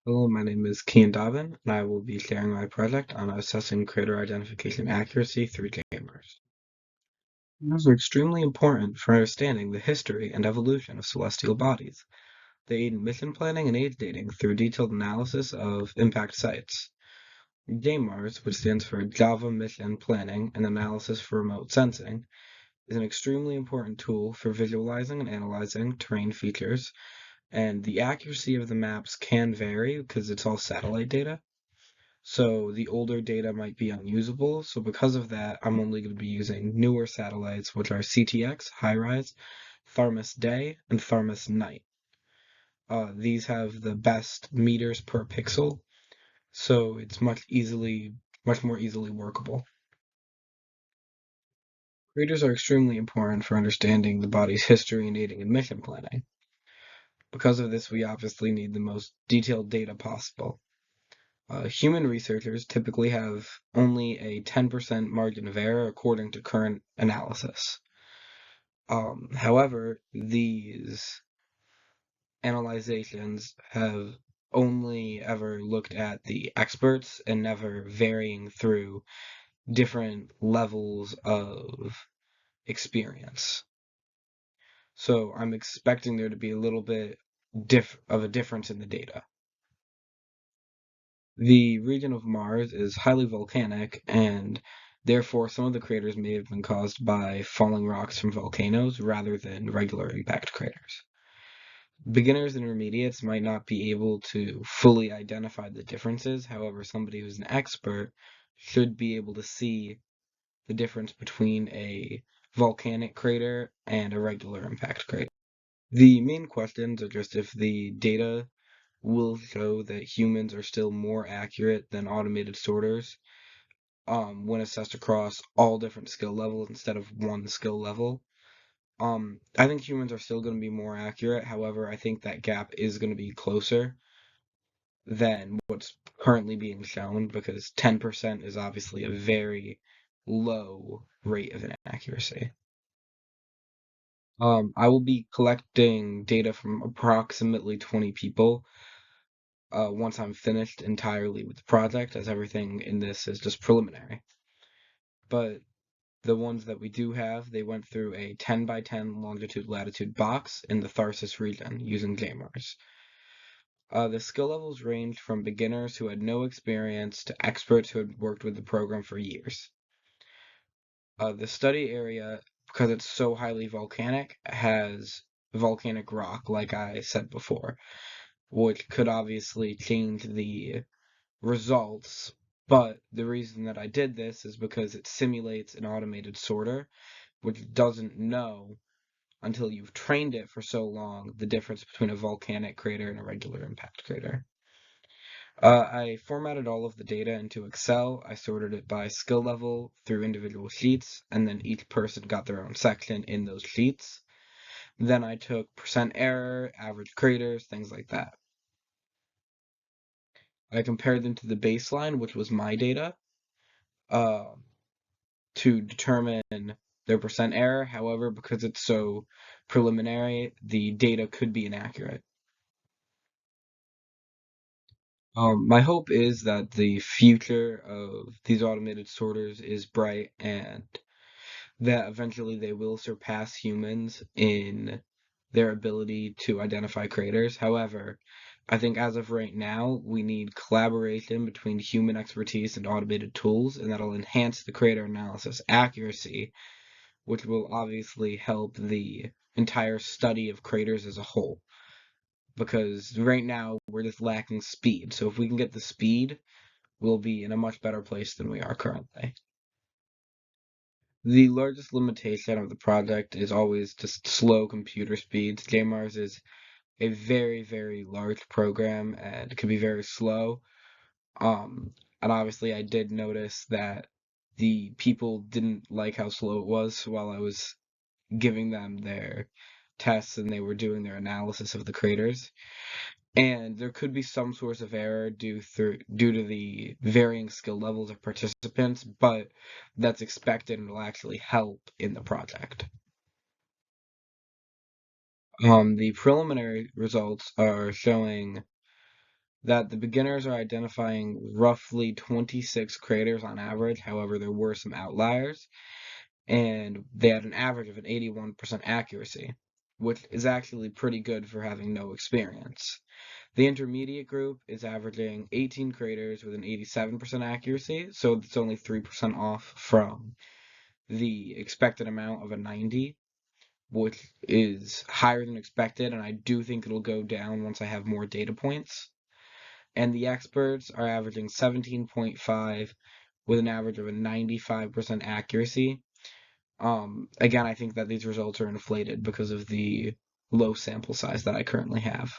Hello, my name is Cian Dobbin, and I will be sharing my project on assessing crater identification accuracy through gamers. Gamers are extremely important for understanding the history and evolution of celestial bodies. They aid in mission planning and age dating through detailed analysis of impact sites. JMARS, which stands for Java Mission Planning and Analysis for Remote Sensing, is an extremely important tool for visualizing and analyzing terrain features, and the accuracy of the maps can vary because it's all satellite data. So the older data might be unusable. So because of that, I'm only going to be using newer satellites, which are CTX, HiRISE, Tharmas Day, and Tharmas Night. These have the best meters per pixel, so it's much more easily workable. Craters are extremely important for understanding the body's history and aiding in mission planning. Because of this, we obviously need the most detailed data possible. Human researchers typically have only a 10% margin of error according to current analysis. However, these analyzations have only ever looked at the experts and never varying through different levels of experience. So I'm expecting there to be a little bit of a difference in the data. The region of Mars is highly volcanic, and therefore some of the craters may have been caused by falling rocks from volcanoes rather than regular impact craters. Beginners and intermediates might not be able to fully identify the differences. However, somebody who's an expert should be able to see the difference between a volcanic crater and a regular impact crater. The main questions are just if the data will show that humans are still more accurate than automated sorters when assessed across all different skill levels instead of one skill level. I think humans are still going to be more accurate. However, I think that gap is going to be closer than what's currently being shown because 10% is obviously a very low rate of inaccuracy. I will be collecting data from approximately 20 people once I'm finished entirely with the project, as everything in this is just preliminary. But the ones that we do have, they went through a 10 by 10 longitude-latitude box in the Tharsis region using JMARS. The skill levels ranged from beginners who had no experience to experts who had worked with the program for years. The study area, because it's so highly volcanic, has volcanic rock, like I said before, which could obviously change the results, but the reason that I did this is because it simulates an automated sorter, which doesn't know until you've trained it for so long the difference between a volcanic crater and a regular impact crater. I formatted all of the data into Excel. I sorted it by skill level through individual sheets, and then each person got their own section in those sheets. Then I took percent error, average craters, things like that. I compared them to the baseline, which was my data, uh, to determine their percent error. However, because it's so preliminary, the data could be inaccurate. My hope is that the future of these automated sorters is bright and that eventually they will surpass humans in their ability to identify craters. However, I think as of right now, we need collaboration between human expertise and automated tools, and that'll enhance the crater analysis accuracy, which will obviously help the entire study of craters as a whole. Because right now, we're just lacking speed. So if we can get the speed, we'll be in a much better place than we are currently. The largest limitation of the project is always just slow computer speeds. JMARS is a very, very large program and it can be very slow. And obviously I did notice that the people didn't like how slow it was while I was giving them their tests and they were doing their analysis of the craters. And there could be some source of error due to the varying skill levels of participants, but that's expected and will actually help in the project. The preliminary results are showing that the beginners are identifying roughly 26 craters on average. However, there were some outliers, and they had an average of an 81% accuracy, which is actually pretty good for having no experience. The intermediate group is averaging 18 craters with an 87% accuracy, so it's only 3% off from the expected amount of a 90, which is higher than expected, and I do think it'll go down once I have more data points. And the experts are averaging 17.5 with an average of a 95% accuracy. Again, I think that these results are inflated because of the low sample size that I currently have.